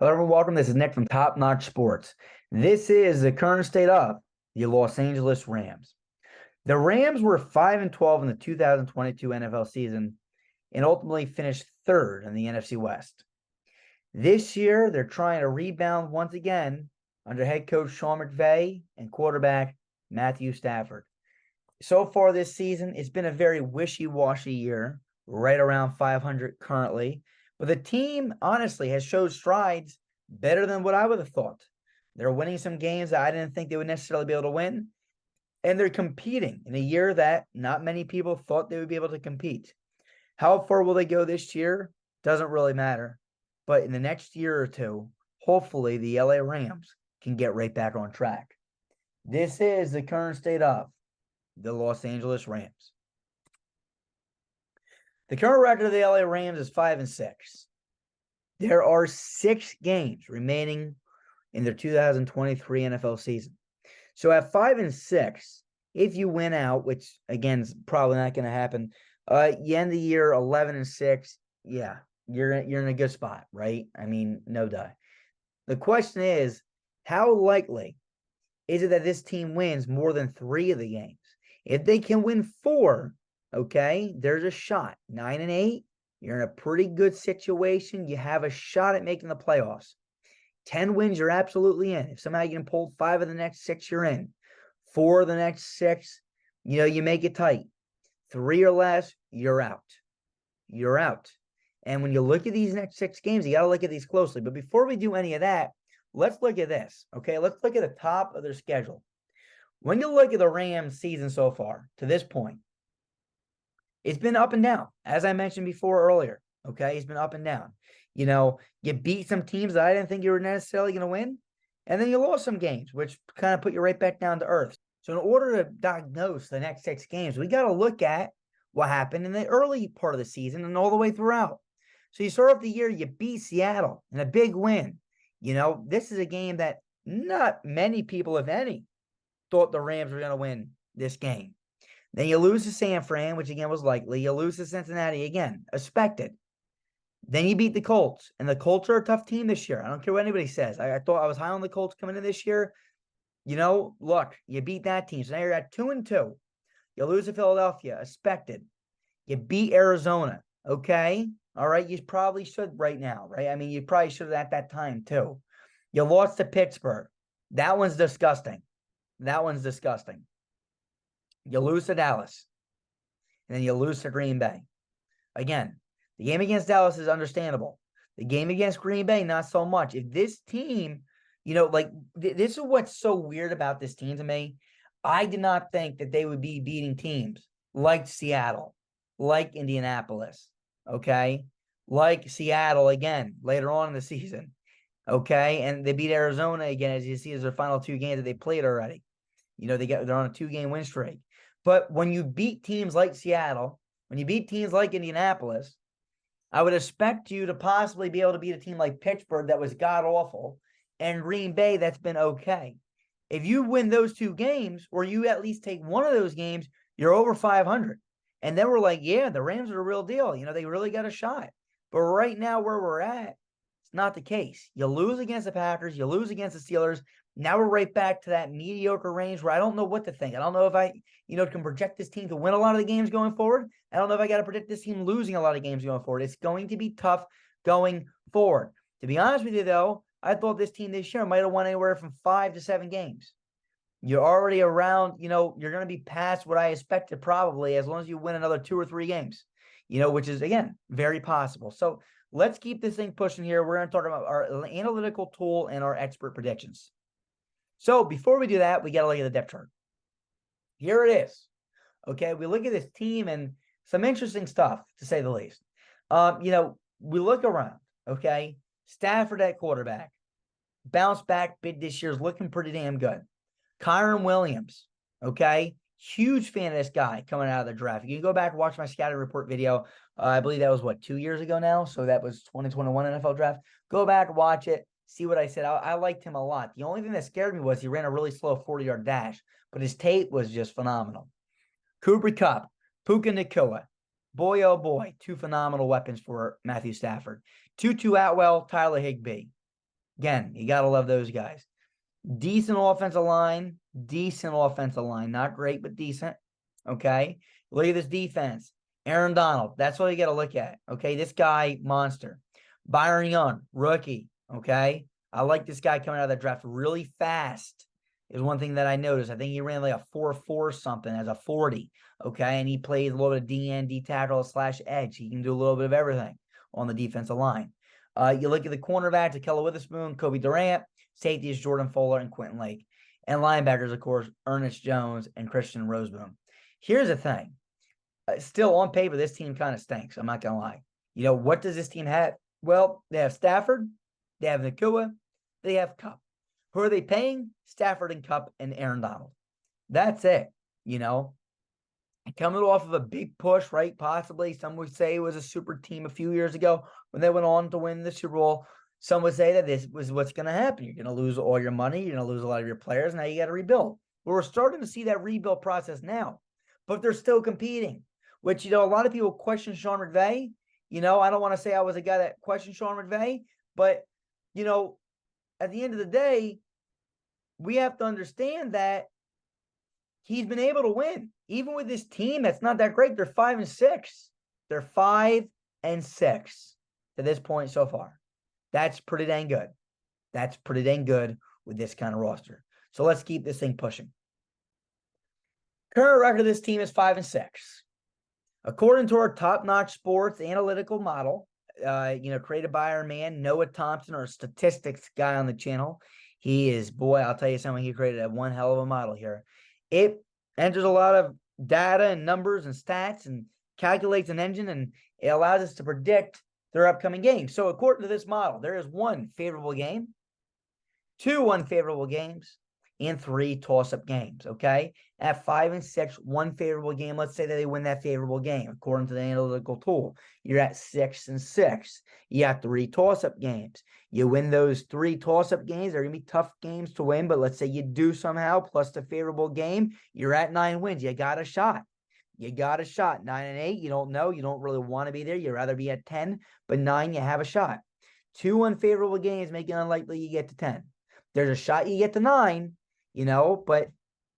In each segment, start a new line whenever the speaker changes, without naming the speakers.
Hello, everyone. Welcome. This is Nick from Top Notch Sports. This is the current state of the Los Angeles Rams. The Rams were 5-12 in the 2022 NFL season and ultimately finished third in the NFC West. This year, they're trying to rebound once again under head coach Sean McVay and quarterback Matthew Stafford. So far this season, it's been a very wishy-washy year, right around 500 currently. But the team, honestly, has showed strides better than what I would have thought. They're winning some games that I didn't think they would necessarily be able to win. And they're competing in a year that not many people thought they would be able to compete. How far will they go this year? Doesn't really matter. But in the next year or two, hopefully the LA Rams can get right back on track. This is the current state of the Los Angeles Rams. The current record of the LA Rams is 5-6. There are 6 games remaining in their 2023 NFL season. So at 5-6, if you win out, which again is probably not going to happen, you end the year 11-6. Yeah, you're in a good spot, right? I mean, no doubt. The question is, how likely is it that this team wins more than 3 of the games? If they can win 4, okay, there's a shot. 9-8, you're in a pretty good situation. You have a shot at making the playoffs. 10 wins, you're absolutely in. If somehow you can pull 5 of the next 6, you're in. 4 of the next 6, you make it tight. 3 or less, you're out. You're out. And when you look at these next 6 games, you got to look at these closely. But before we do any of that, let's look at this, okay? Let's look at the top of their schedule. When you look at the Rams season so far to this point, it's been up and down, as I mentioned before earlier, okay? It's been up and down. You beat some teams that I didn't think you were necessarily going to win, and then you lost some games, which kind of put you right back down to earth. So in order to diagnose the next 6 games, we got to look at what happened in the early part of the season and all the way throughout. So you start off the year, you beat Seattle in a big win. This is a game that not many people, if any, thought the Rams were going to win this game. Then you lose to San Fran, which again was likely. You lose to Cincinnati, again, expected. Then you beat the Colts, and the Colts are a tough team this year. I don't care what anybody says. I thought I was high on the Colts coming in this year. Look, you beat that team. So now you're at 2-2. You lose to Philadelphia, expected. You beat Arizona, okay? All right, you probably should right now, right? I mean, you probably should have at that time too. You lost to Pittsburgh. That one's disgusting. That one's disgusting. You lose to Dallas. And then you lose to Green Bay. Again, the game against Dallas is understandable. The game against Green Bay, not so much. If this team, this is what's so weird about this team to me. I did not think that they would be beating teams like Seattle, like Indianapolis, okay? Like Seattle again later on in the season, okay? And they beat Arizona again, as you see, as their final 2 games that they played already. They're on a 2-game win streak. But when you beat teams like Seattle, when you beat teams like Indianapolis, I would expect you to possibly be able to beat a team like Pittsburgh that was god-awful and Green Bay that's been okay. If you win those 2 games, or you at least take one of those games, you're over 500. And then we're like, yeah, the Rams are the real deal. They really got a shot. But right now where we're at, it's not the case. You lose against the Packers. You lose against the Steelers. Now we're right back to that mediocre range where I don't know what to think. I don't know if I, can project this team to win a lot of the games going forward. I don't know if I got to predict this team losing a lot of games going forward. It's going to be tough going forward. To be honest with you, though, I thought this team this year might have won anywhere from 5 to 7 games. You're already around, you're going to be past what I expected probably as long as you win another 2 or 3 games, which is, again, very possible. So let's keep this thing pushing here. We're going to talk about our analytical tool and our expert predictions. So before we do that, we got to look at the depth chart. Here it is. Okay, we look at this team and some interesting stuff, to say the least. We look around, okay? Stafford at quarterback. Bounce back bid this year is looking pretty damn good. Kyren Williams, okay? Huge fan of this guy coming out of the draft. You can go back and watch my scouting report video. I believe that was, 2 years ago now? So that was 2021 NFL draft. Go back, watch it. See what I said. I liked him a lot. The only thing that scared me was he ran a really slow 40-yard dash, but his tape was just phenomenal. Cooper Kupp, Puka Nacua. Boy, oh boy, 2 phenomenal weapons for Matthew Stafford. Tutu Atwell, Tyler Higbee. Again, you got to love those guys. Decent offensive line, not great, but decent. Okay. Look at this defense. Aaron Donald, that's what you got to look at. Okay. This guy, monster. Byron Young, rookie. Okay. I like this guy coming out of the draft really fast. Is one thing that I noticed. I think he ran like a 4.4 something as a 40. Okay. And he plays a little bit of DN, D tackle / edge. He can do a little bit of everything on the defensive line. You look at the cornerbacks, Ahkello Witherspoon, Kobe Durant. Safety is Jordan Fuller and Quentin Lake. And linebackers, of course, Ernest Jones and Christian Roseboom. Here's the thing. Still on paper, this team kind of stinks. I'm not going to lie. You know, what does this team have? Well, they have Stafford. They have Nacua. They have Kupp. Who are they paying? Stafford and Kupp and Aaron Donald. That's it. You know, coming off of a big push, right? Possibly. Some would say it was a super team a few years ago when they went on to win the Super Bowl. Some would say that this was what's going to happen. You're going to lose all your money. You're going to lose a lot of your players. Now you got to rebuild. Well, we're starting to see that rebuild process now, but they're still competing, which, you know, a lot of people question Sean McVay. You know, I don't want to say I was a guy that questioned Sean McVay, but, you know, at the end of the day, we have to understand that he's been able to win. Even with this team that's not that great, they're 5-6. They're 5-6 to this point so far. That's pretty dang good. That's pretty dang good with this kind of roster. So let's keep this thing pushing. Current record of this team is 5-6. According to our top-notch sports analytical model, created by our man, Noah Thompson, our statistics guy on the channel. He is, boy, I'll tell you something, he created one hell of a model here. It enters a lot of data and numbers and stats and calculates an engine, and it allows us to predict their upcoming games. So according to this model, there is 1 favorable game, 2 unfavorable games, and 3 toss-up games, okay? At 5-6, 1 favorable game, let's say that they win that favorable game, according to the analytical tool. You're at 6-6. You have 3 toss-up games. You win those 3 toss-up games. They're going to be tough games to win, but let's say you do somehow, plus the favorable game, you're at 9 wins. You got a shot. 9-8, you don't know. You don't really want to be there. You'd rather be at 10, but 9, you have a shot. 2 unfavorable games make it unlikely you get to 10. There's a shot you get to 9, you know, but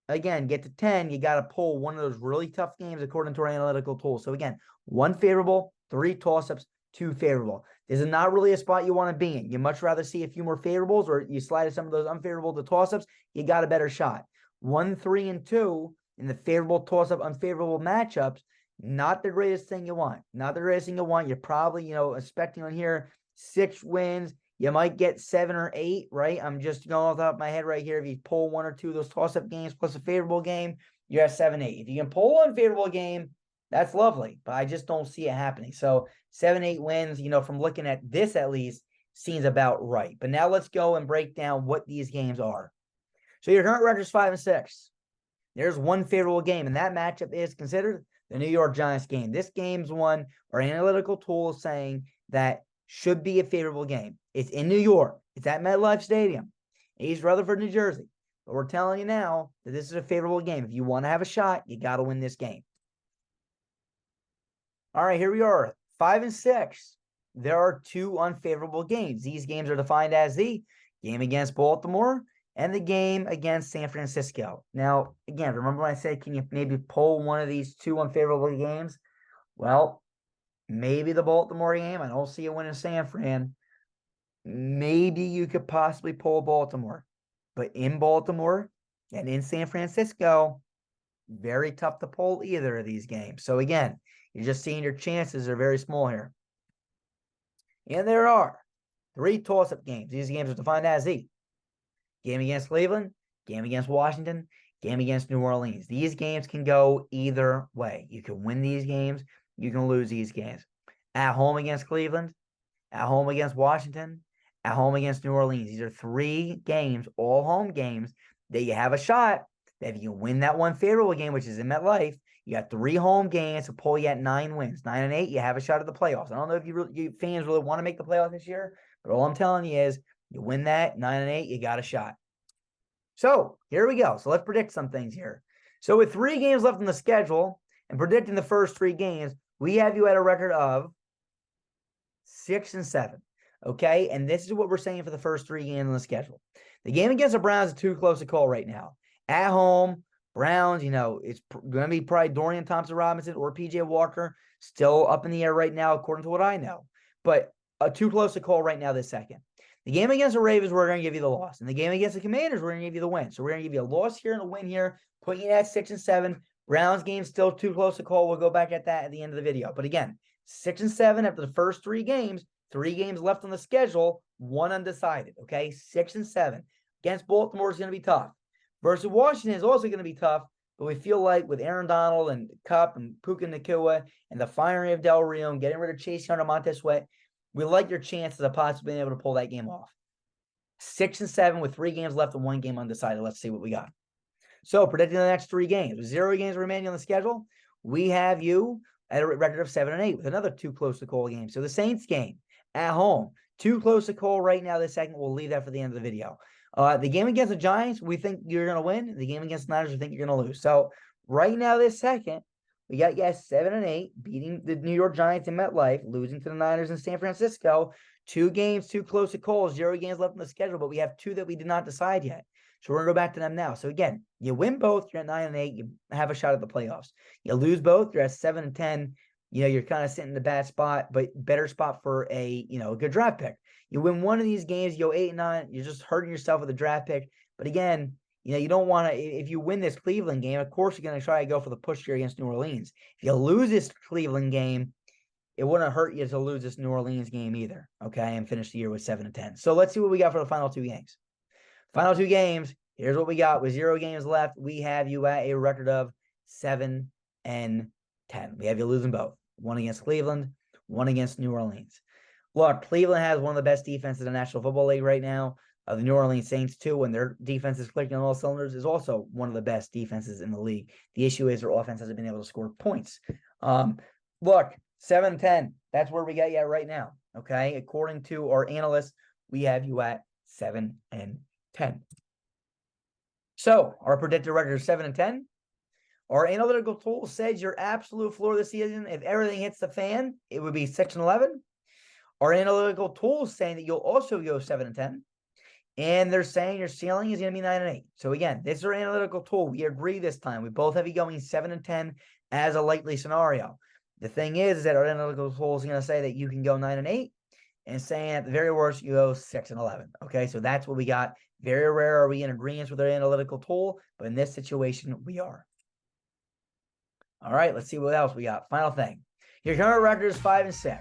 again, get to 10, you got to pull one of those really tough games according to our analytical tool. So again, 1 favorable, 3 toss-ups, 2 favorable. This is not really a spot you want to be in. You much rather see a few more favorables, or you slide some of those unfavorable to toss-ups, you got a better shot. 1, 3, and 2 in the favorable toss-up, unfavorable matchups, not the greatest thing you want. Not the greatest thing you want. You're probably, you know, expecting on here 6 wins. You might get 7 or 8, right? I'm just going off the top of my head right here. If you pull 1 or 2 of those toss-up games plus a favorable game, you're at 7-8. If you can pull an unfavorable game, that's lovely, but I just don't see it happening. So 7-8 wins, you know, from looking at this at least, seems about right. But now let's go and break down what these games are. So your current record is 5-6. There's 1 favorable game, and that matchup is considered the New York Giants game. This game's one our analytical tool is saying that should be a favorable game. It's in New York. It's at MetLife Stadium, East Rutherford, New Jersey. But we're telling you now that this is a favorable game. If you want to have a shot, you got to win this game. All right, here we are, 5-6. There are 2 unfavorable games. These games are defined as the game against Baltimore and the game against San Francisco. Now, again, remember when I said, can you maybe pull one of these 2 unfavorable games? Well, maybe the Baltimore game. I don't see a win in San Fran. Maybe you could possibly pull Baltimore. But in Baltimore and in San Francisco, very tough to pull either of these games. So again, you're just seeing your chances are very small here. And there are 3 toss-up games. These games are defined as the game against Cleveland, game against Washington, game against New Orleans. These games can go either way. You can win these games. You can lose these games. At home against Cleveland, at home against Washington, at home against New Orleans. These are 3 games, all home games, that you have a shot that if you win that 1 favorable game, which is in MetLife, you got 3 home games to pull you at 9 wins. 9-8, you have a shot at the playoffs. I don't know if you fans really want to make the playoffs this year, but all I'm telling you is you win that 9-8, you got a shot. So here we go. So let's predict some things here. So with 3 games left in the schedule and predicting the first 3 games, we have you at a record of 6-7. Okay, and this is what we're saying for the first 3 games on the schedule. The game against the Browns is too close to call right now. At home, Browns, it's going to be probably Dorian Thompson-Robinson or P.J. Walker. Still up in the air right now, according to what I know. But too close to call right now this second. The game against the Ravens, we're going to give you the loss. And the game against the Commanders, we're going to give you the win. So we're going to give you a loss here and a win here, putting you at 6-7. Browns game still too close to call. We'll go back at that at the end of the video. But again, 6-7 after the first 3 games. 3 games left on the schedule, 1 undecided. Okay, 6-7. Against Baltimore is going to be tough. Versus Washington is also going to be tough. But we feel like with Aaron Donald and Kupp and Puka Nacua and the firing of Del Rio and getting rid of Chase Young and Montez Sweat, we like your chances of possibly being able to pull that game off. 6-7 with 3 games left and 1 game undecided. Let's see what we got. So predicting the next 3 games. With 0 games remaining on the schedule, we have you at a record of 7-8 with another 2 close to call games. So the Saints game at home, 2 close to call right now this second. We'll leave that for the end of the video. The game against the Giants, we think you're going to win. The game against the Niners, we think you're going to lose. So right now this second, we got 7-8, beating the New York Giants in MetLife, losing to the Niners in San Francisco. 2 games, 2 close to call, 0 games left on the schedule, but we have 2 that we did not decide yet. So we're going to go back to them now. So again, you win both, you're at 9-8, you have a shot at the playoffs. You lose both, you're at 7-10. You're kind of sitting in the bad spot, but better spot for a good draft pick. You win one of these games, you go 8-9, you're just hurting yourself with a draft pick. But again, you don't want to, if you win this Cleveland game, of course you're going to try to go for the push here against New Orleans. If you lose this Cleveland game, it wouldn't hurt you to lose this New Orleans game either, okay, and finish the year with 7-10. So let's see what we got for the final 2 games. Final 2 games, here's what we got. With 0 games left, we have you at a record of 7-10. We have you losing both. 1 against Cleveland, 1 against New Orleans. Look, Cleveland has one of the best defenses in the National Football League right now. The New Orleans Saints, too, when their defense is clicking on all cylinders, is also one of the best defenses in the league. The issue is their offense hasn't been able to score points. Look, 7-10, that's where we got you at right now, okay? According to our analysts, we have you at 7-10. So, our predicted record is 7-10. Our analytical tool says your absolute floor this season, if everything hits the fan, it would be 6-11. Our analytical tool is saying that you'll also go 7-10. And they're saying your ceiling is going to be 9-8. So again, this is our analytical tool. We agree this time. We both have you going 7-10 as a likely scenario. The thing is that our analytical tool is going to say that you can go 9-8, and saying at the very worst you go 6-11. Okay, so that's what we got. Very rare are we in agreement with our analytical tool, but in this situation we are. All right, let's see what else we got. Final thing. Your current record is 5-6.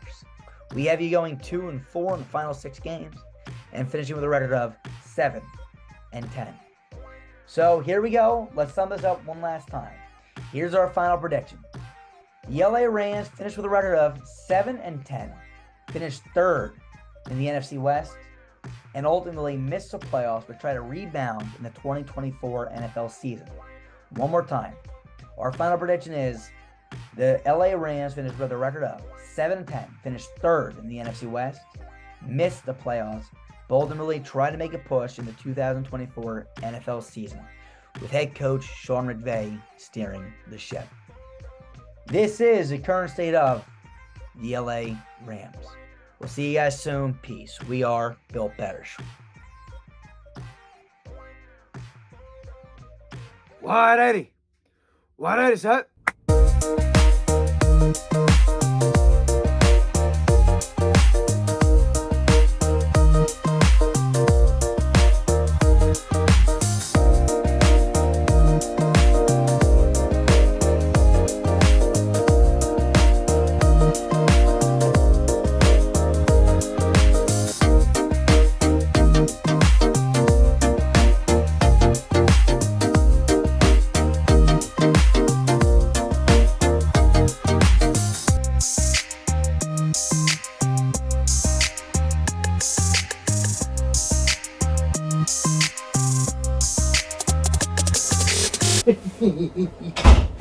We have you going 2-4 in the final 6 games, and finishing with a record of 7-10. So here we go. Let's sum this up one last time. Here's our final prediction. The LA Rams finished with a record of 7-10, finished 3rd in the NFC West, and ultimately missed the playoffs but try to rebound in the 2024 NFL season. One more time. Our final prediction is the LA Rams finished with a record of 7-10, finished 3rd in the NFC West, missed the playoffs, but ultimately tried to make a push in the 2024 NFL season, with head coach Sean McVay steering the ship. This is the current state of the LA Rams. We'll see you guys soon. Peace. We are Built Better.
Alrighty, set.
Hehehehe